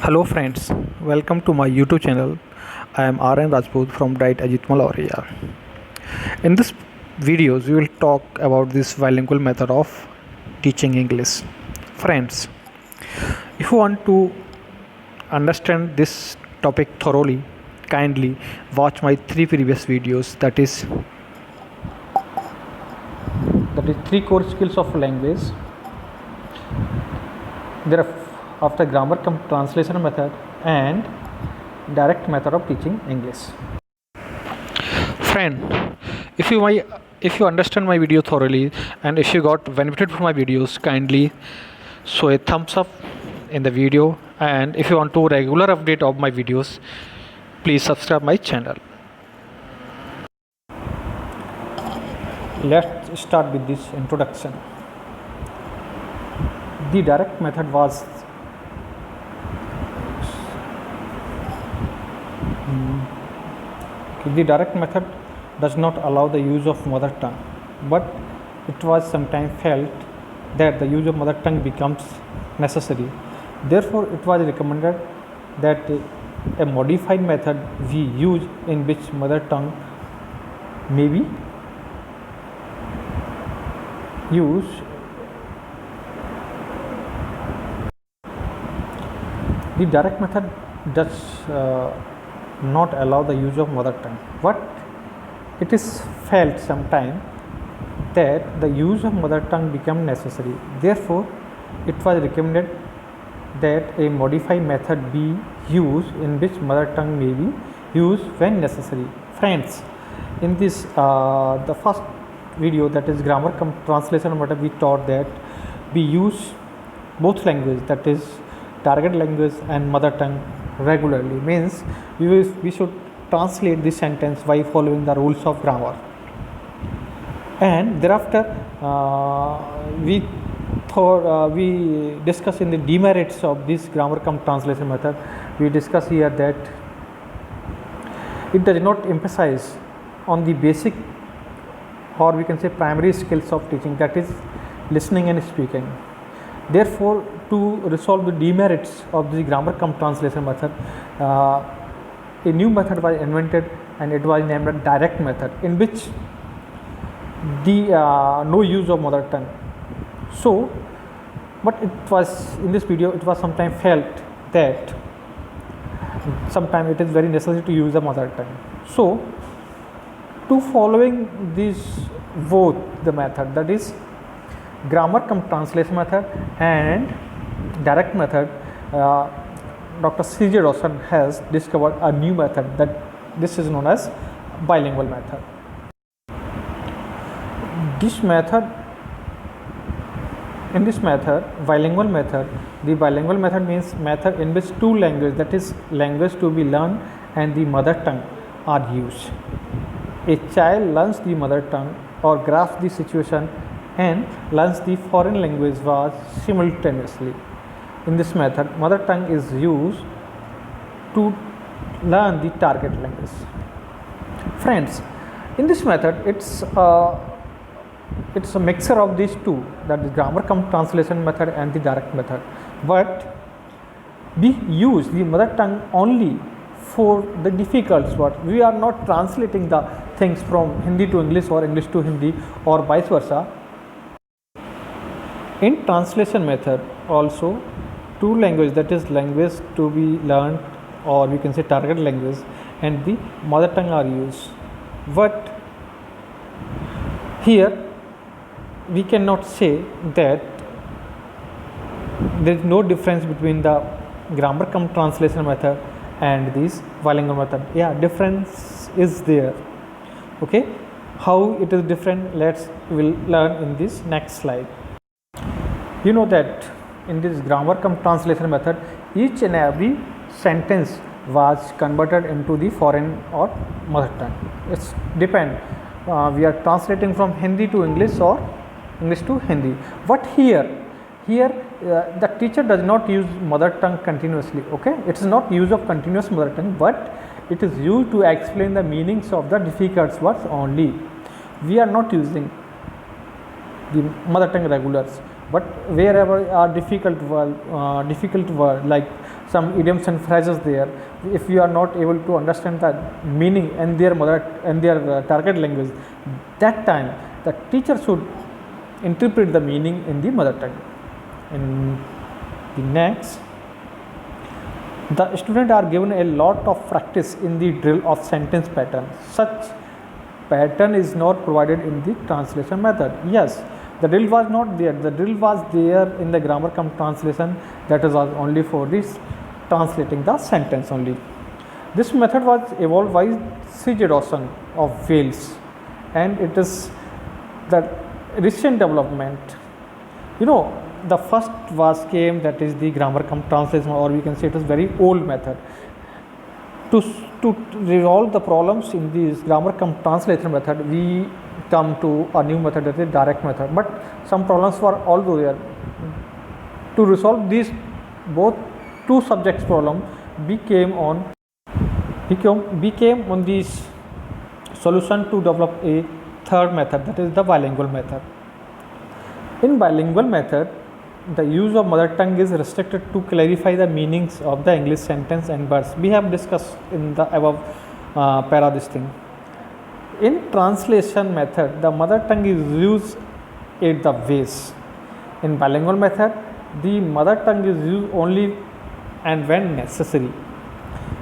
Hello friends, welcome to my YouTube channel. I am RN Rajput from Diet Ajit Malaria. In this videos, we will talk about this bilingual method of teaching English. Friends, if you want to understand this topic thoroughly, kindly watch my three previous videos. That is three core skills of language. There are after grammar translation method and direct method of teaching English. Friend, if you understand my video thoroughly and if you got benefited from my videos, kindly show a thumbs up in the video, and if you want to regular update of my videos, please subscribe my channel. Let's start with this introduction. The direct method was the direct method does not allow the use of mother tongue, but it was sometimes felt that the use of mother tongue becomes necessary. Therefore, it was recommended that a modified method we use in which mother tongue may be used. The direct method does not allow the use of mother tongue, but it is felt sometime that the use of mother tongue become necessary. Therefore, it was recommended that a modified method be used in which mother tongue may be used when necessary. Friends, in this the first video, that is grammar translation method, we taught that we use both language, that is target language and mother tongue, regularly. Means we should translate this sentence by following the rules of grammar, and thereafter we discuss in the demerits of this grammar translation method. We discuss here that it does not emphasize on the basic, or we can say primary skills of teaching, that is listening and speaking. Therefore, to resolve the demerits of the grammar translation method, a new method was invented, and it was named a direct method, in which the no use of mother tongue. So, but it was in this video, it was sometimes felt that sometimes it is very necessary to use the mother tongue. So, to following this both the method, that is grammar translation method and direct method, Dr. C.J. Rosen has discovered a new method, that this is known as bilingual method. In this method, bilingual method, the bilingual method means method in which two languages, that is language to be learned and the mother tongue, are used. A child learns the mother tongue or grasps the situation and learns the foreign language was simultaneously. In this method, mother tongue is used to learn the target language. Friends, in this method, it's a mixture of these two, that is grammar translation method and the direct method, but we use the mother tongue only for the difficult words. We are not translating the things from Hindi to English or English to Hindi or vice versa. In translation method also, two language, that is language to be learned, or we can say target language, and the mother tongue are used. But here we cannot say that there is no difference between the grammar translation method and this bilingual method. Yeah, difference is there. Okay, how it is different, we'll learn in this next slide. You know that in this grammar translation method, each and every sentence was converted into the foreign or mother tongue. It's depend. We are translating from Hindi to English or English to Hindi. But here the teacher does not use mother tongue continuously. Okay, it is not use of continuous mother tongue, but it is used to explain the meanings of the difficult words only. We are not using the mother tongue regulars. But wherever are difficult word like some idioms and phrases there, if you are not able to understand the meaning in their target language, that time the teacher should interpret the meaning in the mother tongue. In the next, the students are given a lot of practice in the drill of sentence pattern. Such pattern is not provided in the translation method. Yes, the drill was not there. The drill was there in the grammar cum translation, that was only for this translating the sentence only. This method was evolved by C.J. Dawson of Wales, and it is the recent development. The first came, that is the grammar cum translation, or we can say it is very old method. To resolve the problems in this grammar cum translation method, we come to a new method, that is direct method. But some problems were also there. To resolve these both two subjects problem, became on this solution to develop a third method, that is the bilingual method. In bilingual method, the use of mother tongue is restricted to clarify the meanings of the English sentence and words. We have discussed in the above para this thing. In translation method, the mother tongue is used at the base. In bilingual method, the mother tongue is used only and when necessary.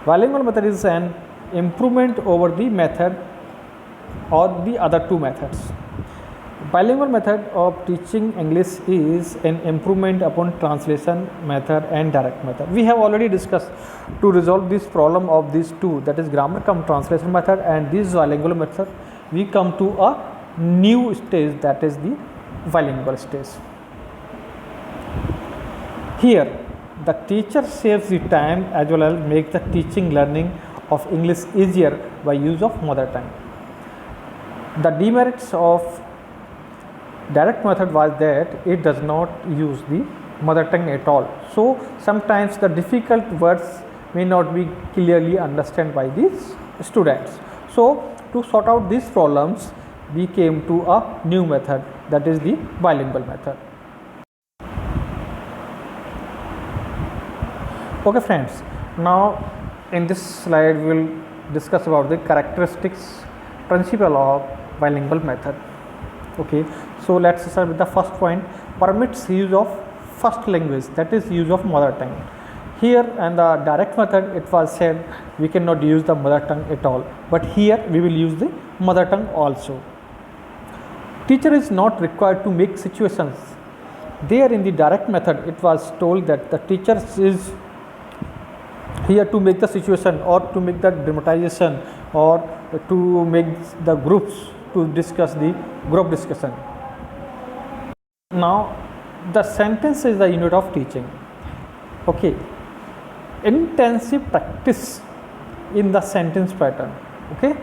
Bilingual method is an improvement over the method or the other two methods. Bilingual method of teaching English is an improvement upon translation method and direct method. We have already discussed to resolve this problem of these two, that is grammar cum translation method and this bilingual method. We come to a new stage, that is the bilingual stage. Here, the teacher saves the time as well as makes the teaching learning of English easier by use of mother tongue. The demerits of direct method was that it does not use the mother tongue at all. So sometimes the difficult words may not be clearly understood by these students. So to sort out these problems, we came to a new method, that is the bilingual method. Okay friends, now in this slide we will discuss about the characteristics, principle of bilingual method. Okay, so let's start with the first point. Permits use of first language, that is use of mother tongue. Here in the direct method, it was said we cannot use the mother tongue at all, but here we will use the mother tongue also. Teacher is not required to make situations. There in the direct method, it was told that the teacher is here to make the situation or to make the dramatization or to make the groups to discuss the group discussion. Now the sentence is the unit of teaching. Okay, intensive practice in the sentence pattern. Okay,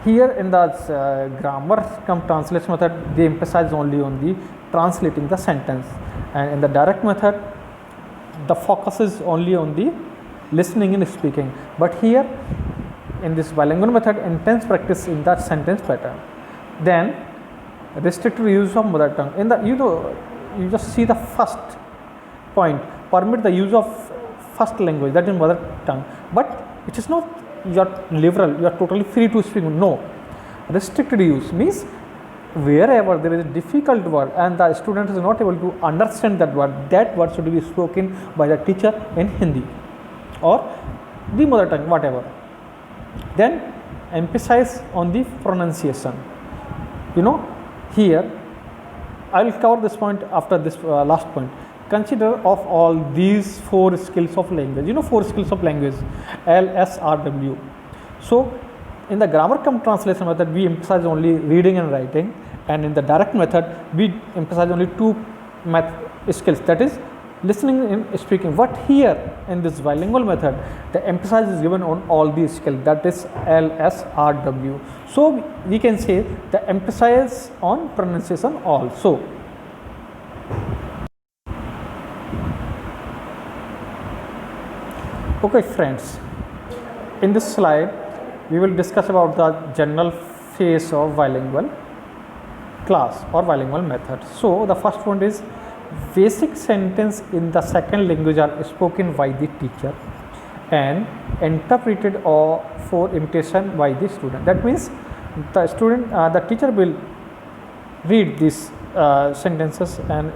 here in the grammar cum translation method, they emphasize only on the translating the sentence, and in the direct method the focus is only on the listening and speaking. But here in this bilingual method, intense practice in that sentence pattern. Then restricted use of mother tongue. In the you just see the first point, permit the use of first language, that is mother tongue, but it is not you are liberal, you are totally free to speak. No, restricted use means wherever there is a difficult word and the student is not able to understand that word should be spoken by the teacher in Hindi or the mother tongue, whatever. Then emphasize on the pronunciation. Here I will cover this point after this last point. Consider of all these 4 skills of language. 4 skills of language, LSRW. So in the grammar cum translation method, we emphasize only reading and writing, and in the direct method we emphasize only 2 skills, that is listening and speaking. But here in this bilingual method, the emphasis is given on all these skills, that is LSRW. So we can say the emphasis on pronunciation also. Okay friends, in this slide we will discuss about the general phase of bilingual class or bilingual method. So the first point is basic sentence in the second language are spoken by the teacher and interpreted or for imitation by the student. That means the teacher will read these sentences and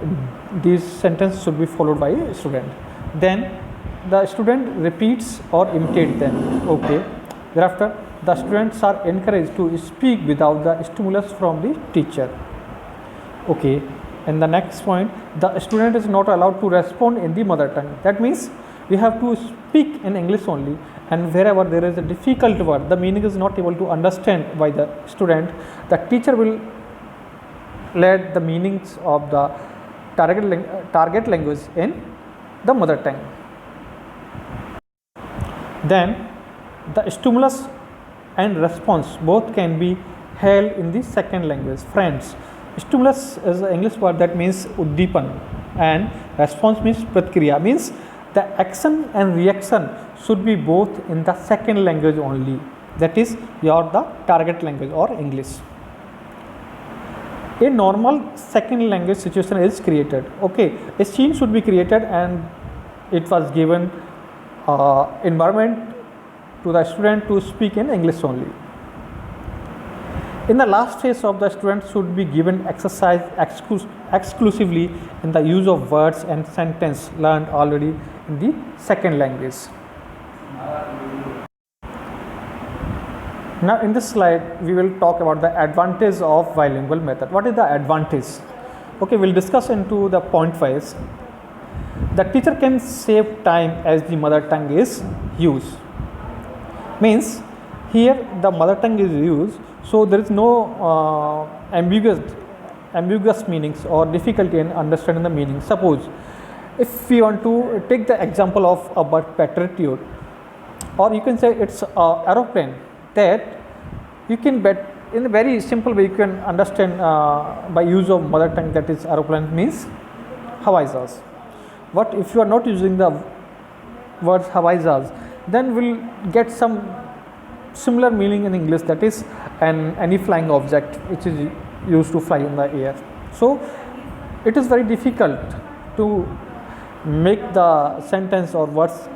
these sentences should be followed by a student. Then the student repeats or imitate them. Okay. Thereafter, the students are encouraged to speak without the stimulus from the teacher. Okay. And the next point, the student is not allowed to respond in the mother tongue. That means we have to speak in English only, and wherever there is a difficult word, the meaning is not able to understand by the student, the teacher will let the meanings of the target language in the mother tongue. Then the stimulus and response both can be held in the second language. Friends, stimulus is an English word that means uddipan, and response means pratkriya, means the action and reaction should be both in the second language only, that is the target language or English. A normal second language situation is created. Okay, a scene should be created and it was given environment to the student to speak in English only. In the last phase of the student should be given exercise exclusively in the use of words and sentence learned already in the second language. Now in this slide we will talk about the advantage of bilingual method. What is the advantage? Okay, we'll discuss into the point wise. The teacher can save time as the mother tongue is used. Means here the mother tongue is used, so there is no ambiguous meanings or difficulty in understanding the meaning. Suppose if we want to take the example of a bird patriote, or you can say it's aeroplane, that you can bet in a very simple way you can understand by use of mother tongue, that is aeroplane means Hawai Jahaz. But if you are not using the words Hawai Jahaz, then we'll get some similar meaning in English, that is any flying object which is used to fly in the air. So it is very difficult to make the sentence or words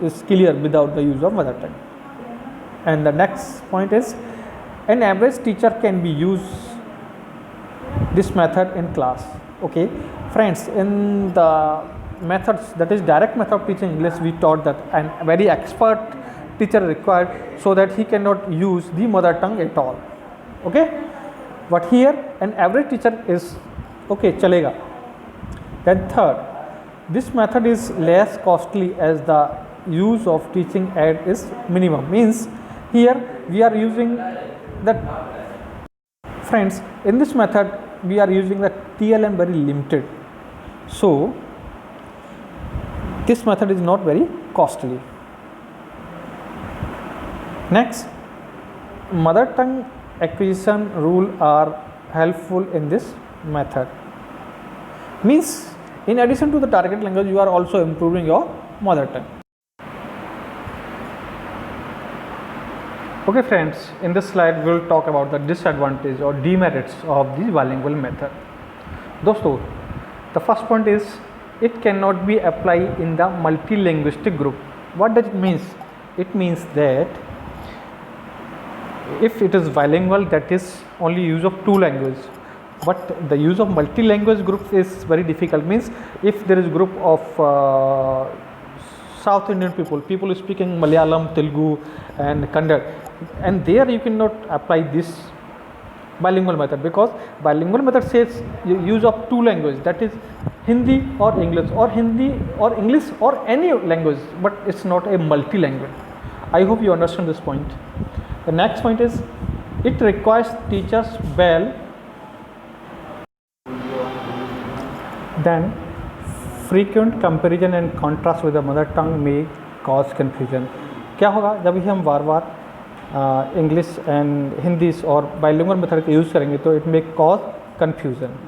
is clear without the use of mother tongue. And the next point is, an average teacher can be use this method in class. Okay, friends, in the methods, that is direct method of teaching English, we taught that a very expert teacher required, so that he cannot use the mother tongue at all. Okay, but here an average teacher is okay, chalega. Then third, this method is less costly as the use of teaching aid is minimum. Means here we are using that, friends, in this method we are using the TLM very limited, so this method is not very costly. Next, mother tongue acquisition rule are helpful in this method. Means in addition to the target language, you are also improving your mother tongue. Okay friends, in this slide we will talk about the disadvantage or demerits of the bilingual method. Dosto, the first point is it cannot be applied in the multilinguistic group. What does it mean? It means that if it is bilingual, that is only use of two languages, but the use of multi-language groups is very difficult. Means if there is group of South Indian people speaking Malayalam, Telugu and Kannada, and there you cannot apply this bilingual method, because bilingual method says use of two languages, that is Hindi or English or any language, but it's not a multi-language. I hope you understand this point. The next point is it requires teachers well. Then frequent comparison and contrast with the mother tongue may cause confusion. क्या होगा जब भी हम बार बार English and Hindi और bilingual method का use करेंगे, तो it may cause confusion.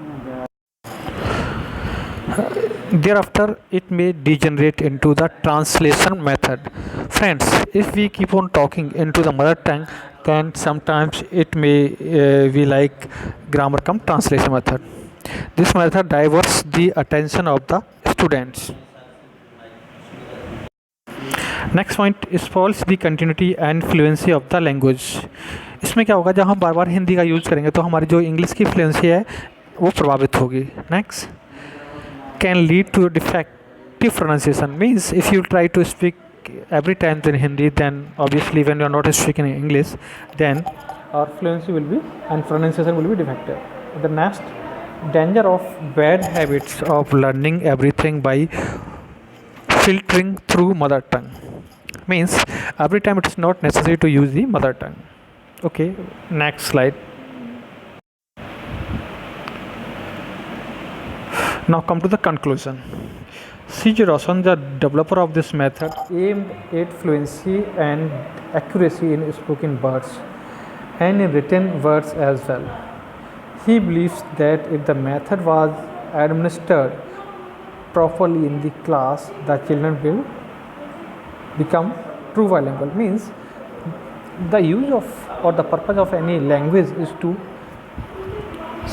Thereafter, it may degenerate into the translation method. Friends, if we keep on talking into the mother tongue, then sometimes it may be like grammar cum translation method. This method diverts the attention of the students. Next point spoils the continuity and fluency of the language. इसमें क्या होगा, जब हम बार बार हिंदी का use करेंगे तो हमारी जो इंग्लिश की फ्लुएंसी है वो प्रभावित होगी। Next, can lead to defective pronunciation, means if you try to speak every time in Hindi, then obviously when you are not speaking English, then our fluency will be and pronunciation will be defective. The next, danger of bad habits of learning everything by filtering through mother tongue, means every time it is not necessary to use the mother tongue. Okay, next slide. Now come to the conclusion. C.J. Rosen, the developer of this method, aimed at fluency and accuracy in spoken words and in written words as well. He believes that if the method was administered properly in the class, the children will become true bilingual. Means the use of or the purpose of any language is to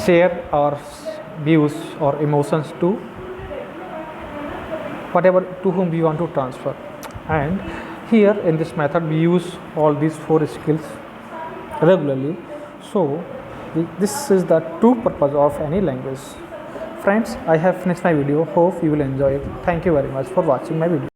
share our views or emotions to whatever to whom we want to transfer. And here in this method we use all these 4 skills regularly. So this is the true purpose of any language. Friends, I have finished my video. Hope you will enjoy it. Thank you very much for watching my video.